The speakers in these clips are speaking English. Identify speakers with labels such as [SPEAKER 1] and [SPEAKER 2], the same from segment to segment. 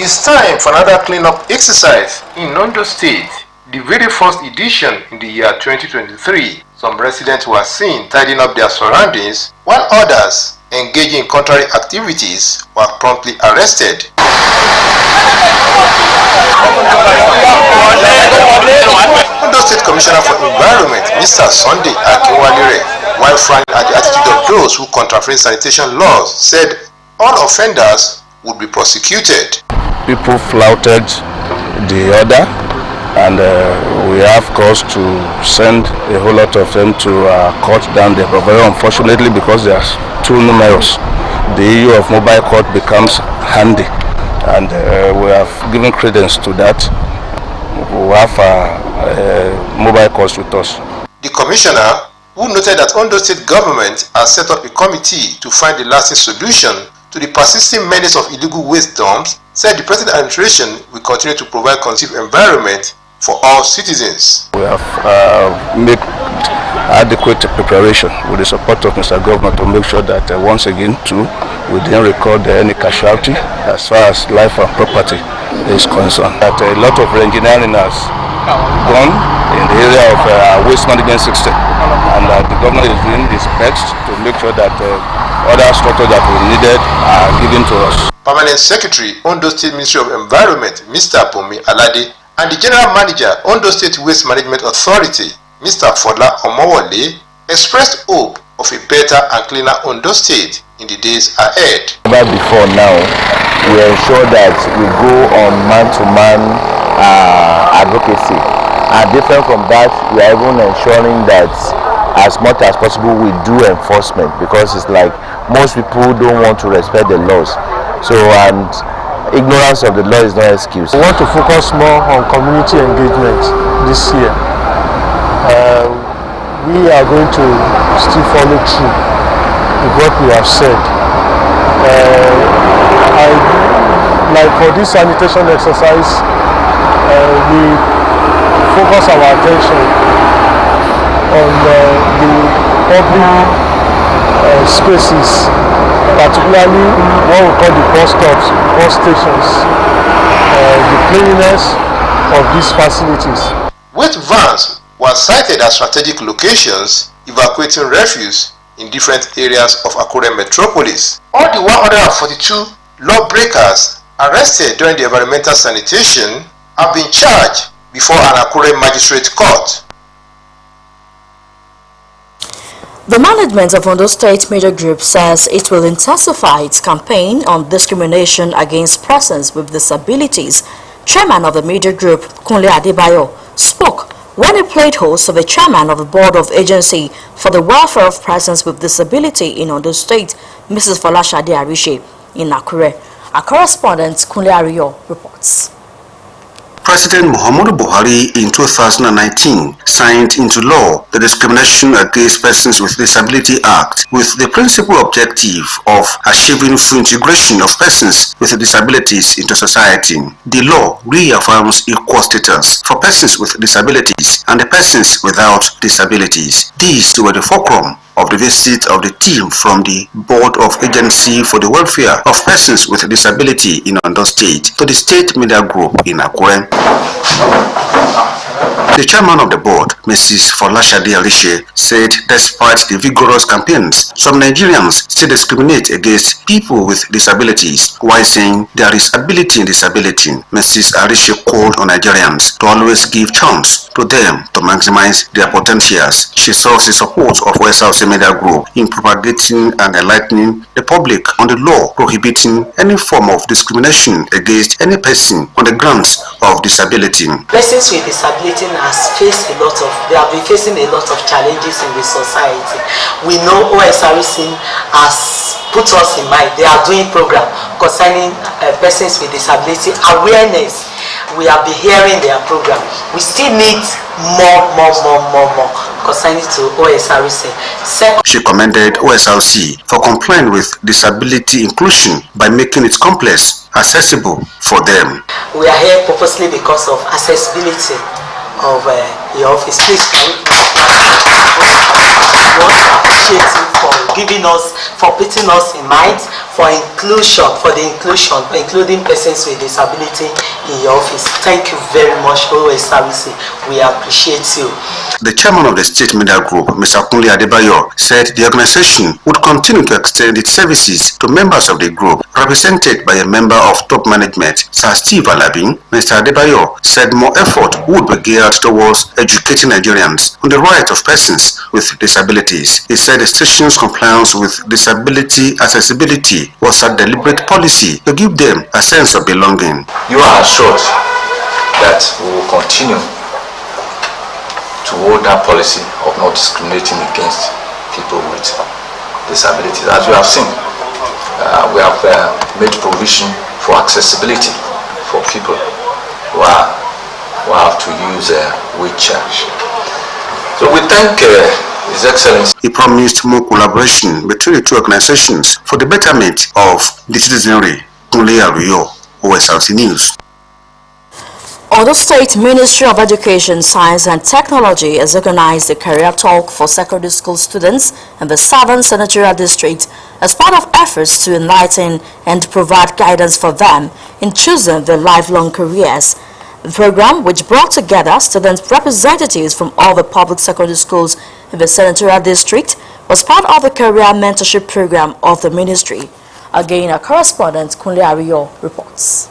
[SPEAKER 1] It's time for another cleanup exercise in Ondo State, the very first edition in the year 2023. Some residents were seen tidying up their surroundings, while others engaging in contrary activities were promptly arrested. Ondo State Commissioner for Environment, Mr. Sunday Akinwalire, while frowning at the attitude of those who contravene sanitation laws, said all offenders would be prosecuted.
[SPEAKER 2] People flouted the order, and we have cause to send a whole lot of them to court down there. But very unfortunately, because they are too numerous, the issue of mobile court becomes handy, and we have given credence to that. We have mobile courts with us.
[SPEAKER 1] The commissioner, who noted that Ondo State government has set up a committee to find a lasting solution to the persisting menace of illegal waste dumps, said the present administration will continue to provide conducive environment for all citizens.
[SPEAKER 2] We have made adequate preparation with the support of Mr. Governor to make sure that once again too, we didn't record any casualty as far as life and property is concerned. That a lot of engineering has gone in the area of waste management system, and the government is doing its best to make sure that other structures that we needed are given to us.
[SPEAKER 1] Permanent Secretary, Ondo State Ministry of Environment, Mr. Pomi Alade, and the General Manager, Ondo State Waste Management Authority, Mr. Fola Omowole, expressed hope of a better and cleaner Ondo State in the days ahead.
[SPEAKER 3] Before now, we ensure that we go on man-to-man advocacy. And different from that, we are even ensuring that as much as possible we do enforcement, because it's like most people don't want to respect the laws. So, and ignorance of the law is no excuse.
[SPEAKER 4] We want to focus more on community engagement this year. We are going to still follow through with what we have said. Like for this sanitation exercise, we focus our attention on the public spaces, particularly what we call the bus stops, bus stations, the cleanliness of these facilities.
[SPEAKER 1] Waste vans were sighted at strategic locations, evacuating refuse in different areas of Akure metropolis. All the 142 lawbreakers arrested during the environmental sanitation have been charged before an Akure magistrate court.
[SPEAKER 5] The management of Ondo State Media Group says it will intensify its campaign on discrimination against persons with disabilities. Chairman of the media group, Kunle Adebayo, spoke when he played host of the chairman of the Board of Agency for the Welfare of Persons with Disability in Ondo State, Mrs. Folashade Arishe, in Akure. Our correspondent, Kunle Ariyo, reports.
[SPEAKER 6] President Muhammadu Buhari in 2019 signed into law the Discrimination Against Persons with Disability Act with the principal objective of achieving full integration of persons with disabilities into society. The law reaffirms equal status for persons with disabilities and the persons without disabilities. These were the fulcrum of the visit of the team from the Board of Agency for the Welfare of Persons with Disability in Ondo State to the State Media Group in Akure. The chairman of the board, Mrs. Folashade Arishe, said despite the vigorous campaigns, some Nigerians still discriminate against people with disabilities, while saying there is ability in disability. Mrs. Arishe called on Nigerians to always give chance to them to maximize their potentials. She sought the support of Osrc Media Group in propagating and enlightening the public on the law prohibiting any form of discrimination against any person on the grounds of disability.
[SPEAKER 7] Persons with disability they have been facing a lot of challenges in the society. We know Osrc has put us in mind. They are doing program concerning persons with disability awareness. We have been hearing their program. We still need more concerning to Osrc.
[SPEAKER 6] She commended Osrc for complying with disability inclusion by making it complex accessible for them.
[SPEAKER 7] We are here purposely because of accessibility of your office. Please, want to appreciate you for giving us, for putting us in mind, for inclusion, including persons with disability in your office. Thank you very much, Osrc. We appreciate you.
[SPEAKER 6] The chairman of the State Media Group, Mr. Kunle Adebayo, said the organization would continue to extend its services to members of the group, represented by a member of top management, Sir Steve Alabi. Mr. Adebayo said more effort would be geared towards educating Nigerians on the rights of persons with disabilities. He said the station's compliance with disability accessibility was a deliberate policy to give them a sense of belonging.
[SPEAKER 8] You are assured that we will continue to hold that policy of not discriminating against people with disabilities. As you have seen, we have made provision for accessibility for people who have to use wheelchairs. So we thank His Excellency.
[SPEAKER 6] He promised more collaboration between the two organizations for the betterment of the citizenry. Kunle Adebayo, Osrc News.
[SPEAKER 5] Ondo State Ministry of Education, Science and Technology has organized a career talk for secondary school students in the Southern Senatorial District as part of efforts to enlighten and provide guidance for them in choosing their lifelong careers. The program, which brought together student representatives from all the public secondary schools in the Senatorial District, was part of the career mentorship program of the ministry. Again, our correspondent Kunle Adebayo reports.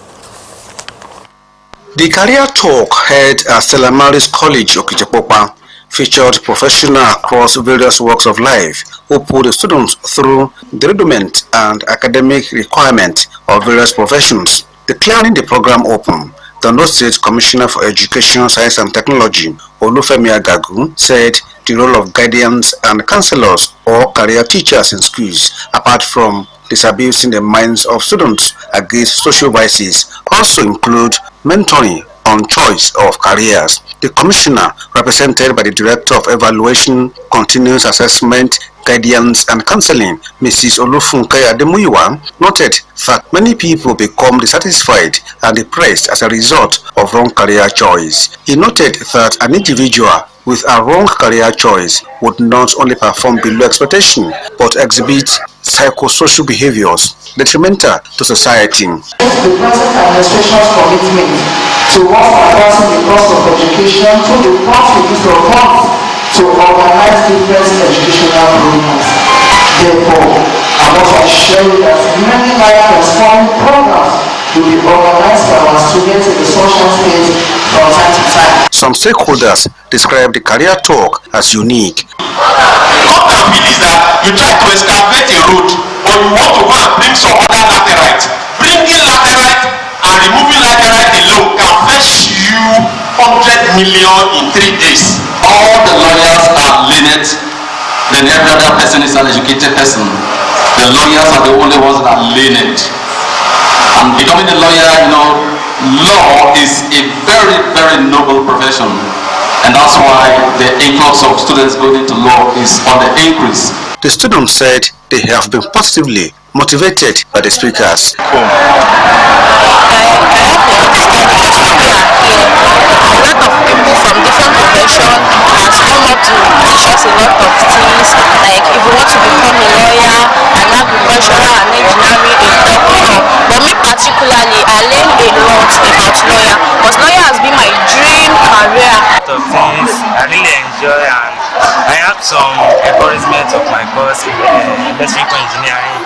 [SPEAKER 6] The career talk held at Stella Maris College, Okitipopa, featured professionals across various walks of life who put the students through the rudiment and academic requirements of various professions. Declaring the program open, the Ondo State Commissioner for Education, Science and Technology, Olufemi Agagu, said the role of guardians and counselors or career teachers in schools, apart from disabusing the minds of students against social vices, also include mentoring on choice of careers. The commissioner, represented by the Director of Evaluation, Continuous Assessment, Guidance and Counseling, Mrs. Olufunke Ademuyiwa, noted that many people become dissatisfied and depressed as a result of wrong career choice. He noted that an individual with a wrong career choice would not only perform below expectation but exhibit psychosocial behaviors detrimental to society.
[SPEAKER 9] The present administration's commitment towards advancing the cost of education through the prompt use of funds to organize different educational programs. Therefore, I want to assure you that many life-transforming programs will be organized by our students in the social space from time to time.
[SPEAKER 6] Some stakeholders describe the career talk as unique.
[SPEAKER 10] What happens is that you try to excavate a road, but you want to go and bring some other laterite. Bringing laterite and removing laterite alone can fetch you 100 million in 3 days.
[SPEAKER 11] All the lawyers are learned, then every other person is an educated person. The lawyers are the only ones that are learned. And becoming a lawyer, law is a very, very noble profession. And that's why the influx of students going into law is on the increase.
[SPEAKER 6] The students said they have been positively motivated by the speakers.
[SPEAKER 12] Particularly, I learned a lot about lawyer because lawyer has been my dream career.
[SPEAKER 13] Things I really enjoy, and I have some encouragement of my course in electrical engineering.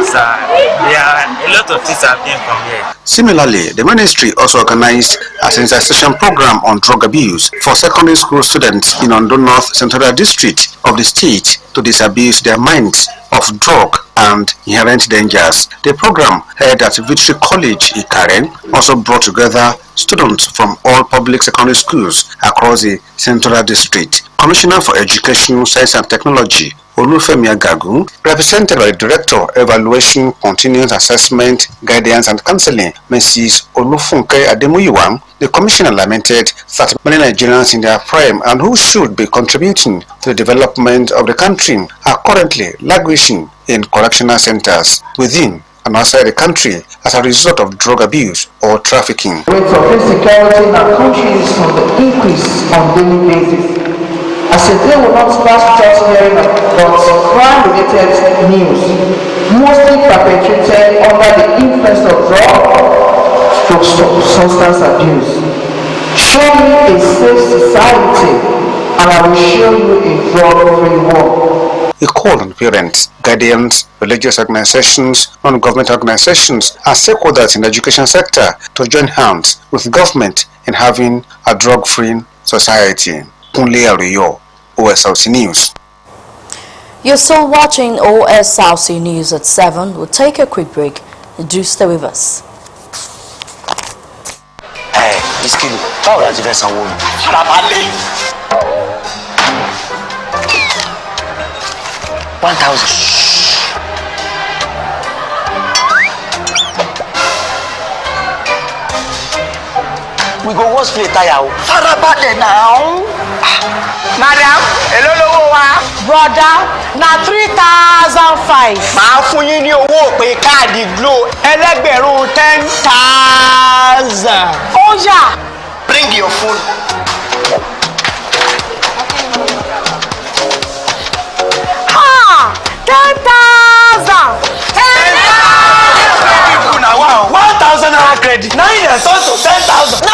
[SPEAKER 13] So there are a lot of things happening from here.
[SPEAKER 6] Similarly, the ministry also organized a sensitization program on drug abuse for secondary school students in Ondo North Central District of the state to disabuse their minds of drug and inherent dangers. The program held at Victory College Ikaren also brought together students from all public secondary schools across the Central District. Commissioner for Education, Science and Technology, Olufemi Agagu, represented by the Director of Evaluation, Continuous Assessment, Guidance and Counseling, Mrs. Olufunke Ademuyiwa, the Commissioner lamented that many Nigerians in their prime and who should be contributing to the development of the country are currently languishing in correctional centers within and outside the country as a result of drug abuse or trafficking.
[SPEAKER 9] Rates of insecurity in our country is on the increase on daily basis. As a day will not pass without hearing about crime-related news, mostly perpetrated under the influence of substance abuse. Show me a safe society, and I will show you a drug-free world.
[SPEAKER 6] A call on parents, guardians, religious organizations, non-government organizations, and stakeholders in the education sector to join hands with government in having a drug-free society. Kunle Ariyo, Osrc News.
[SPEAKER 5] You're still watching Osrc News at 7. We'll take a quick break. Do stay with us.
[SPEAKER 14] Hey, this kid, how are you doing? Farabalẹ̀. 1,000. We go wash plate tire o. Farabalẹ̀ now.
[SPEAKER 15] Madam, èló lówó wa?
[SPEAKER 7] Brother, na 3,005.
[SPEAKER 15] Màá fún yín ní owó òpè káàdì Glo ẹlẹ́gbẹ̀rún 10,000.
[SPEAKER 7] Ó yá.
[SPEAKER 15] Bring your phone.
[SPEAKER 7] Ha! 10,000.
[SPEAKER 15] 1,000 naira credit. 9 years turn to 10,000.
[SPEAKER 7] No.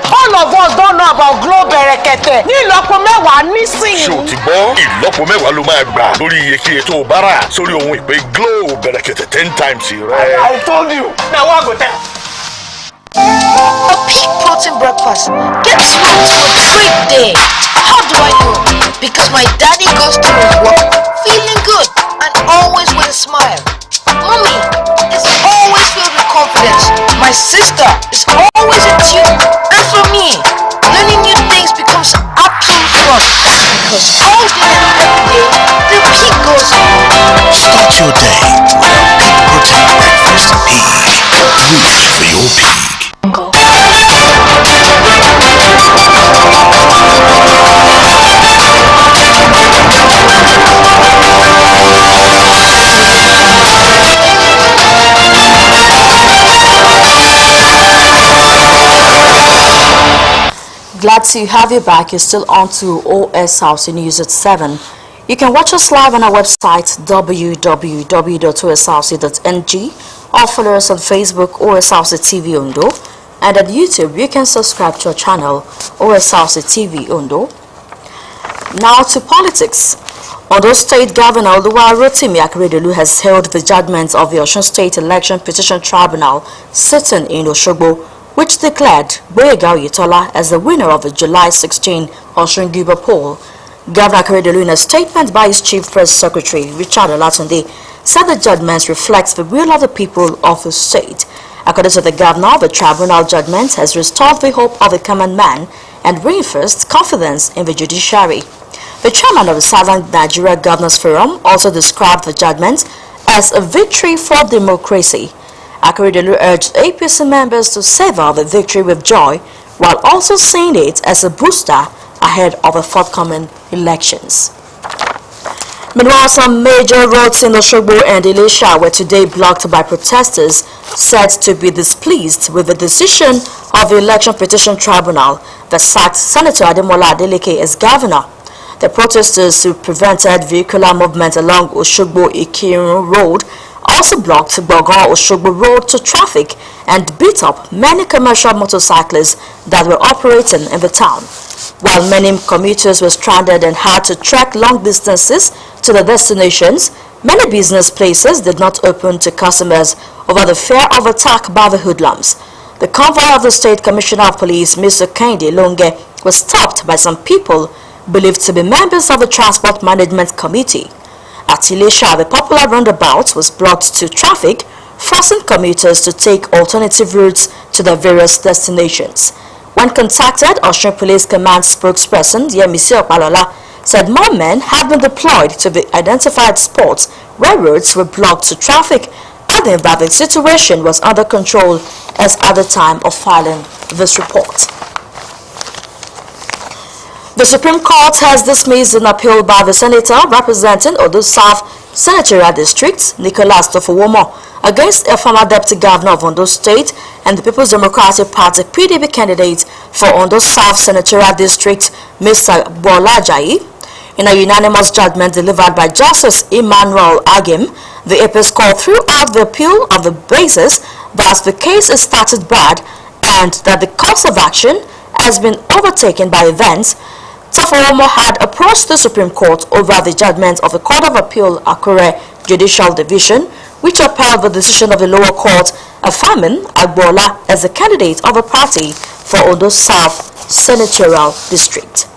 [SPEAKER 7] All of us don't know about Glo Berekete. Ní ìlọ́po mẹ́wàá nísìnyí.
[SPEAKER 16] Ṣé o ti gbọ́? Ìlọ́po mẹ́wàá ló máa gbà lórí iyekíye tó o bá rà sórí ohun ìpè Glo Berekete 10 times rẹ.
[SPEAKER 15] I told you. Na wa go tell.
[SPEAKER 17] A peak protein breakfast gets you up to a great day. How do I know? Because my daddy goes to his work feeling good and always with a smile. Mommy is always filled with confidence. My sister is always in tune. And for me, learning new things becomes absolute fun. Because all day and every day, the peak goes on.
[SPEAKER 18] Start your day with a peak protein breakfast. Peak. Reach for your peak.
[SPEAKER 5] Glad to have you back. You're still on to Osrc News at 7. You can watch us live on our website www.osrc.ng or follow us on Facebook Osrc TV Ondo, and at YouTube you can subscribe to our channel Osrc TV Ondo. Now to politics. Ondo State Governor Oluwarotimi Akeredolu has held the judgment of the Osun State Election Petition Tribunal sitting in Osogbo, which declared Boyega Oyetola as the winner of the July 16 Osun Guber poll. Governor Akeredolu, in a statement by his Chief Press Secretary, Richard Olatunde, said the judgment reflects the will of the people of the state. According to the governor, the tribunal judgment has restored the hope of the common man and reinforced confidence in the judiciary. The chairman of the Southern Nigeria Governors Forum also described the judgment as a victory for democracy. Akeredolu urged APC members to savor the victory with joy, while also seeing it as a booster ahead of the forthcoming elections. Meanwhile, some major roads in Osogbo and Ilesha were today blocked by protesters said to be displeased with the decision of the Election Petition Tribunal that sacked Senator Ademola Adeleke as governor. The protesters who prevented vehicular movement along Osogbo-Ikirun Road also blocked Gbogan Osogbo Road to traffic and beat up many commercial motorcyclists that were operating in the town. While many commuters were stranded and had to trek long distances to their destinations, many business places did not open to customers over the fear of attack by the hoodlums. The convoy of the State Commissioner of Police, Mr. Kehinde Longe, was stopped by some people believed to be members of the Transport Management Committee. At Ilesha, the popular roundabout was blocked to traffic, forcing commuters to take alternative routes to their various destinations. When contacted, Osun Police Command spokesperson Yemisi Opalola said more men have been deployed to the identified spots where roads were blocked to traffic, adding that the situation was under control as at the time of filing this report. The Supreme Court has dismissed an appeal by the senator representing Odo South Senatorial District, Nicholas Tofowomo, against a former deputy governor of Ondo State and the People's Democratic Party PDP candidate for Ondo South Senatorial District, Mr. Bolajayi. In a unanimous judgment delivered by Justice Emmanuel Agim, the apex court threw out the appeal on the basis that the case is started bad and that the course of action has been overtaken by events. Tafawomo had approached the Supreme Court over the judgment of the Court of Appeal Akure Judicial Division, which upheld the decision of the lower court affirming Agbola as the candidate of a party for Ondo South Senatorial District.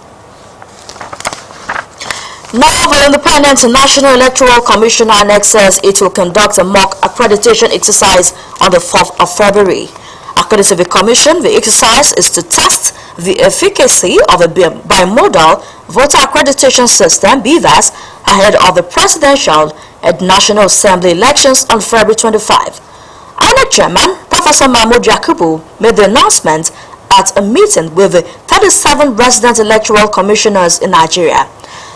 [SPEAKER 5] Now, the Independent National Electoral Commission INEC says it will conduct a mock accreditation exercise on the 4th of February. According to the Commission, the exercise is to test the efficacy of a bimodal voter accreditation system, BVAS, ahead of the presidential and National Assembly elections on February 25. INEC Chairman Professor Mahmoud Yakubu made the announcement at a meeting with the 37 resident electoral commissioners in Nigeria.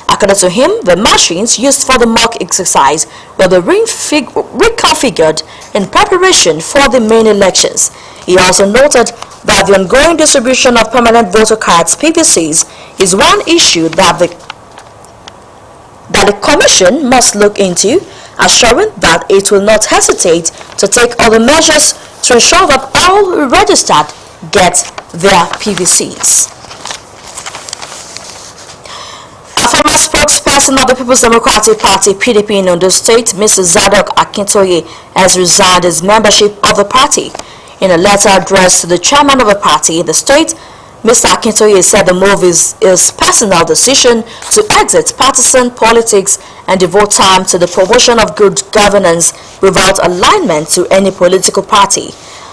[SPEAKER 5] According to him, the machines used for the mock exercise were reconfigured in preparation for the main elections. He also noted that the ongoing distribution of permanent voter cards, PVCs, is one issue that the Commission must look into, assuring that it will not hesitate to take all the measures to ensure that all registered get their PVCs. A former spokesperson of the People's Democratic Party (PDP) in Ondo State, Mr. Zadok Akintoye, has resigned his membership of the party. In a letter addressed to the chairman of the party in the state, Mr. Akintoye said the move is his personal decision to exit partisan politics and devote time to the promotion of good governance without alignment to any political party.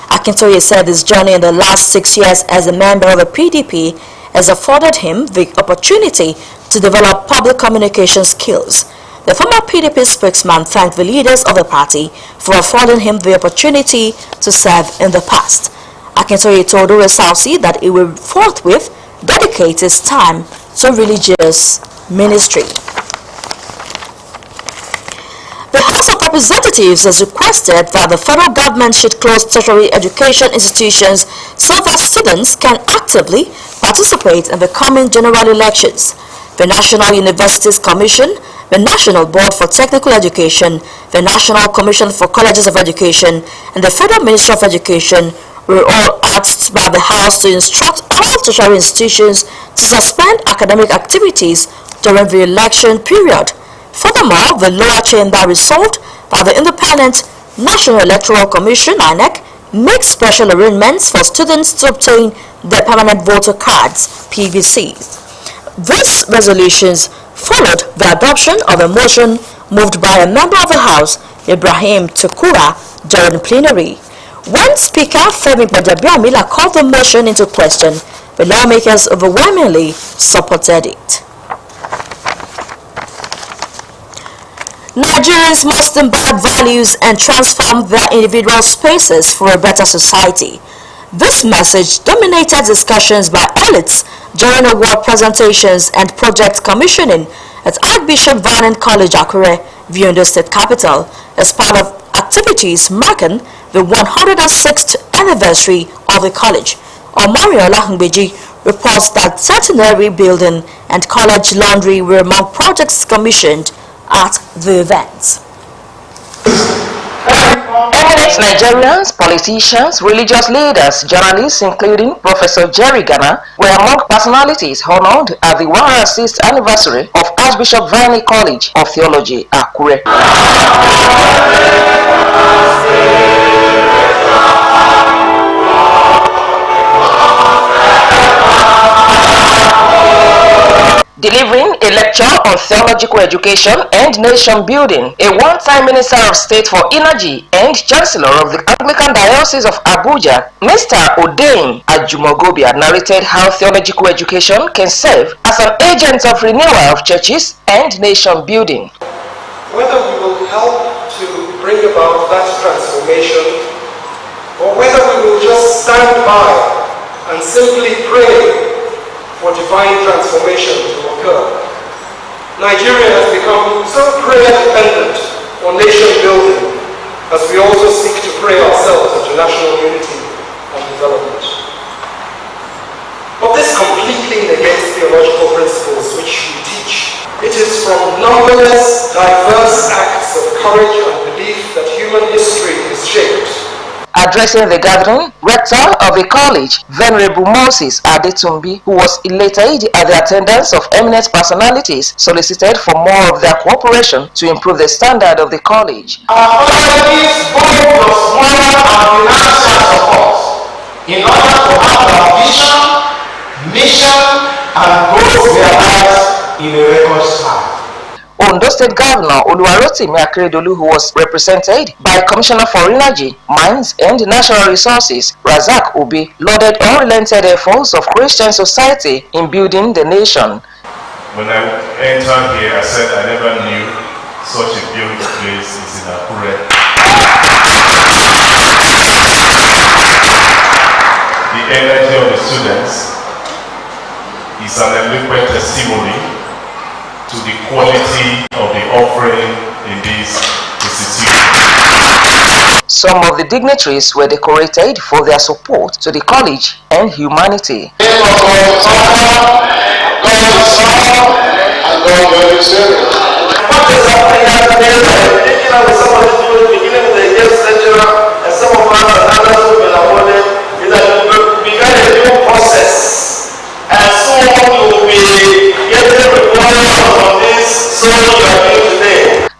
[SPEAKER 5] Akintoye said his journey in the last 6 years as a member of the PDP has afforded him the opportunity to develop public communication skills. The former PDP spokesman thanked the leaders of the party for affording him the opportunity to serve in the past. Akintoye told Osrc that he will forthwith dedicate his time to religious ministry. The House of Representatives has requested that the federal government should close tertiary education institutions so that students can actively participate in the coming general elections. The National Universities Commission, the National Board for Technical Education, the National Commission for Colleges of Education, and the Federal Ministry of Education were all asked by the House to instruct all tertiary institutions to suspend academic activities during the election period. Furthermore, the lower chamber resolved that the Independent National Electoral Commission (INEC) make special arrangements for students to obtain their permanent voter cards (PVCs). These resolutions followed the adoption of a motion moved by a member of the House, Ibrahim Tukura, during plenary. When Speaker Femi Gbadabiamila called the motion into question, the lawmakers overwhelmingly supported it. Nigerians must imbibe values and transform their individual spaces for a better society. This message dominated discussions by elites during award presentations and project commissioning at Archbishop Vernon College, Akure, the Ondo State capital, as part of activities marking the 106th anniversary of the college. Omariola Hungbeji reports that centenary building and college laundry were among projects commissioned at the event.
[SPEAKER 19] Eminent Nigerians, politicians, religious leaders, journalists, including Professor Jerry Ghana, were among personalities honored at the 106th anniversary of Archbishop Vernon College of Theology, Akure. Delivering a lecture on theological education and nation building, a one-time Minister of State for Energy and Chancellor of the Anglican Diocese of Abuja, Mr. Odein Ajumogobia, narrated how theological education can serve as an agent of renewal of churches and nation building.
[SPEAKER 20] Whether we will help to bring about that transformation, or whether we will just stand by and simply pray for divine transformation to occur. Nigeria has become so prayer dependent on nation building as we also seek to pray ourselves into national unity and development. But this completely negates theological principles which we teach. It is from numberless, diverse acts of courage and belief that human history is shaped.
[SPEAKER 19] Addressing the gathering, Rector of the college, Venerable Moses Adetumbi, who was elated at the attendance of eminent personalities, solicited for more of their cooperation to improve the standard of the college.
[SPEAKER 10] Our colleges both plus moral and financial support in order to have our vision, mission, and goals realized in a record time.
[SPEAKER 19] Ondo State Governor Oluwarotimi Akeredolu, who was represented by Commissioner for Energy, Mines and Natural Resources, Razak Obi, lauded unrelented efforts of Christian society in building the nation.
[SPEAKER 21] When I entered here, I said I never knew such a beautiful place is in Akure. The energy of the students is an eloquent testimony to the quality of the offering in this institution.
[SPEAKER 19] Some of the dignitaries were decorated for their support to the college and humanity.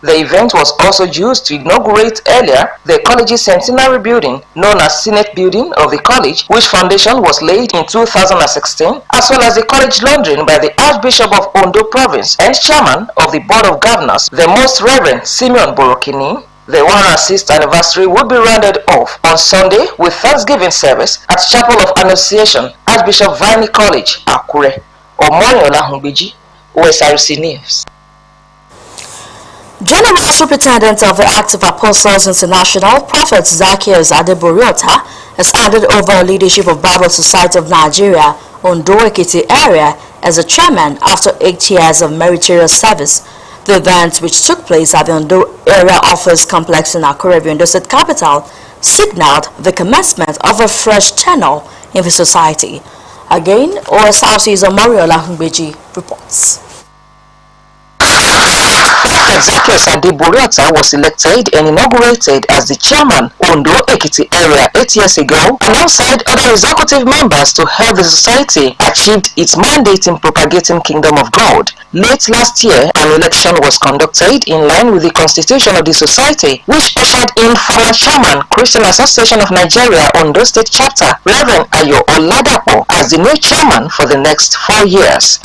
[SPEAKER 19] The event was also used to inaugurate earlier the college's centenary building, known as Senate Building of the college, which foundation was laid in 2016, as well as the college laundering by the Archbishop of Ondo Province and Chairman of the Board of Governors, the Most Reverend Simeon Borokini. The 106th anniversary will be rounded off on Sunday with Thanksgiving service at Chapel of Annunciation, Archbishop Vani College, Akure. Omoniola Humbiji, Osrc News.
[SPEAKER 5] General Superintendent of the Active Apostles International, Prophet Zacchaeus Adeboriota, has handed over leadership of Bible Society of Nigeria, Ondo Ekiti area, as a chairman after 8 years of meritorious service. The event, which took place at the Ondo Area Office Complex in Akure, Ondo State Capital, signaled the commencement of a fresh tenure in the society. Again, Osrc's Omoriola Humbeji reports.
[SPEAKER 19] Zacchaeus Adeboriota was elected and inaugurated as the chairman Ondo Ekiti area 8 years ago, alongside other executive members to help the society achieve its mandate in propagating Kingdom of God. Late last year, an election was conducted in line with the constitution of the society, which ushered in former chairman Christian Association of Nigeria Ondo State Chapter, Reverend Ayo Oladapo, as the new chairman for the next 4 years.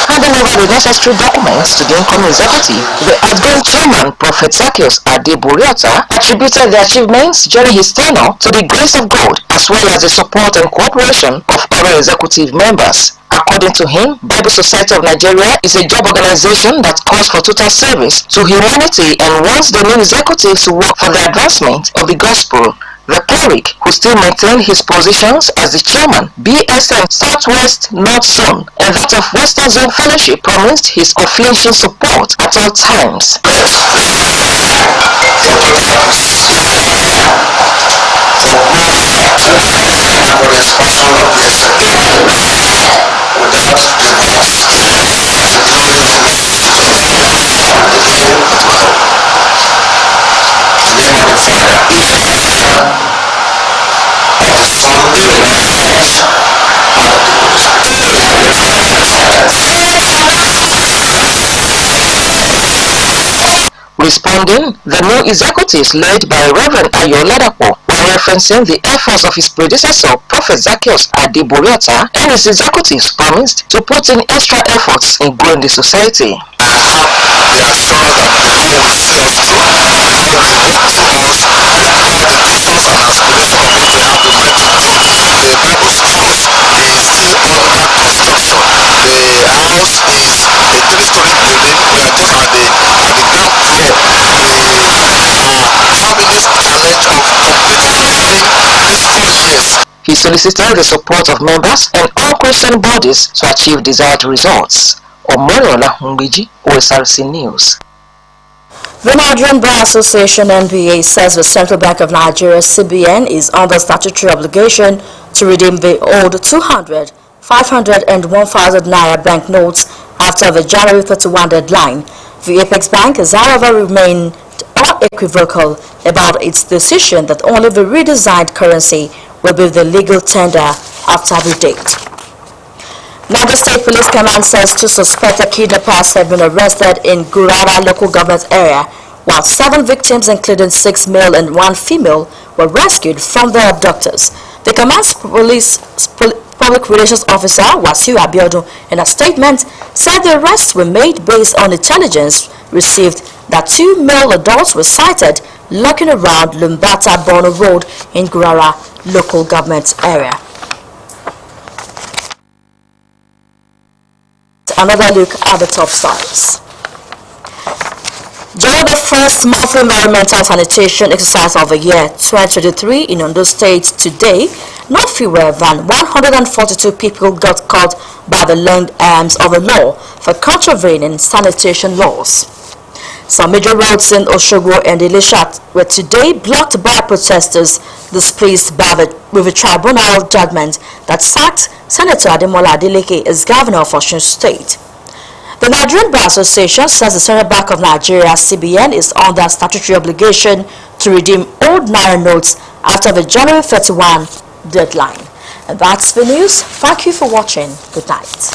[SPEAKER 19] Handing over the necessary documents to the incoming executive, the outgoing chairman, Prophet Zacchaeus Adeboriota, attributed the achievements during his tenure to the grace of God, as well as the support and cooperation of other executive members. According to him, Bible Society of Nigeria is a job organization that calls for total service to humanity and wants the new executives to work for the advancement of the gospel. The cleric, who still maintained his positions as the chairman, BSM Southwest North Zone, and that of Western Zone Fellowship, promised his unflinching support at all times. Responding, the new executives led by Reverend Ayo Oladapo were referencing the efforts of his predecessor, Prophet Zacchaeus Adeboriota, and his executives promised to put in extra efforts in growing the society. He solicited the support of members and all Christian bodies to achieve desired results. Omoriola Humbiji, Osrc News.
[SPEAKER 5] The Nigerian Bar Association (NBA) says the Central Bank of Nigeria (CBN) is under statutory obligation to redeem the old 200, 500 and 1,000 naira banknotes after the January 31 deadline. The Apex Bank has however remained unequivocal about its decision that only the redesigned currency will be the legal tender after the date. Niger State Police Command says 2 suspected kidnappers have been arrested in Gurara local government area, while 7 victims, including 6 male and 1 female, were rescued from their abductors. The command's public relations officer, Wasiu Abiodun, in a statement said the arrests were made based on intelligence received that 2 male adults were sighted lurking around Lumbata Bono Road in Gurara local government area. Another look at the top stories. During the first monthly environmental sanitation exercise of the year 2023 in Ondo State today, not fewer than 142 people got caught by the long arms of the law for contravening sanitation laws. Some major roads in Osrc and Elisha were today blocked by protesters displeased with a tribunal judgment that sacked Senator Ademola Adeleke as governor of Osun State. The Nigerian Bar Association says the Central Bank of Nigeria (CBN) is under statutory obligation to redeem old naira notes after the January 31 deadline. And that's the news. Thank you for watching. Good night.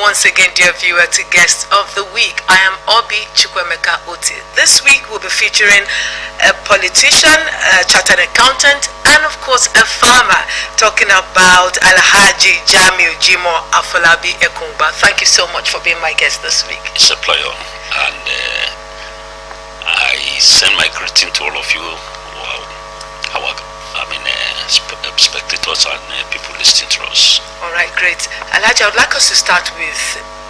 [SPEAKER 2] Once again, dear viewer, to Guest of the Week. I am Obi Chukwemeka Oti. This week we'll be featuring a politician, a chartered accountant, and of course a farmer, talking about Alhaji Jamiu Jimo Afolabi Ekumba. Thank you so much for being my guest this week.
[SPEAKER 22] It's a pleasure, and I send my greeting to all of you, spectators and people listening to us.
[SPEAKER 2] All right, great. Alhaji, I would like us to start with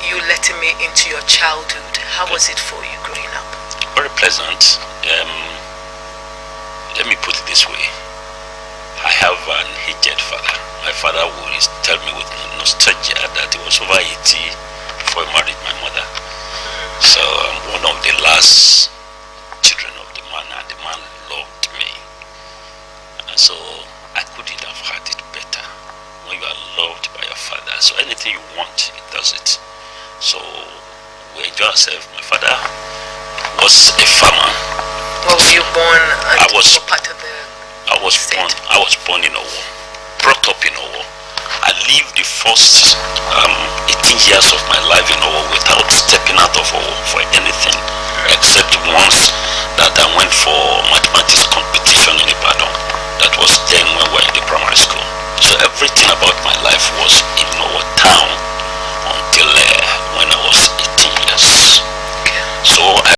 [SPEAKER 2] you letting me into your childhood. How was it for you growing up?
[SPEAKER 22] Very pleasant. Let me put it this way. I have an aged father. My father would tell me with nostalgia that he was over 80 before he married my mother. So I'm one of the last children of the man, and the man loved me. And so I couldn't have had it better when you are loved by your father. So anything you want, he does it. So we enjoy ourselves. My father was a farmer.
[SPEAKER 2] Where were you born?
[SPEAKER 22] I was born in Owo, brought up in Owo. I lived the first 18 years of my life in Owo without stepping out of Owo.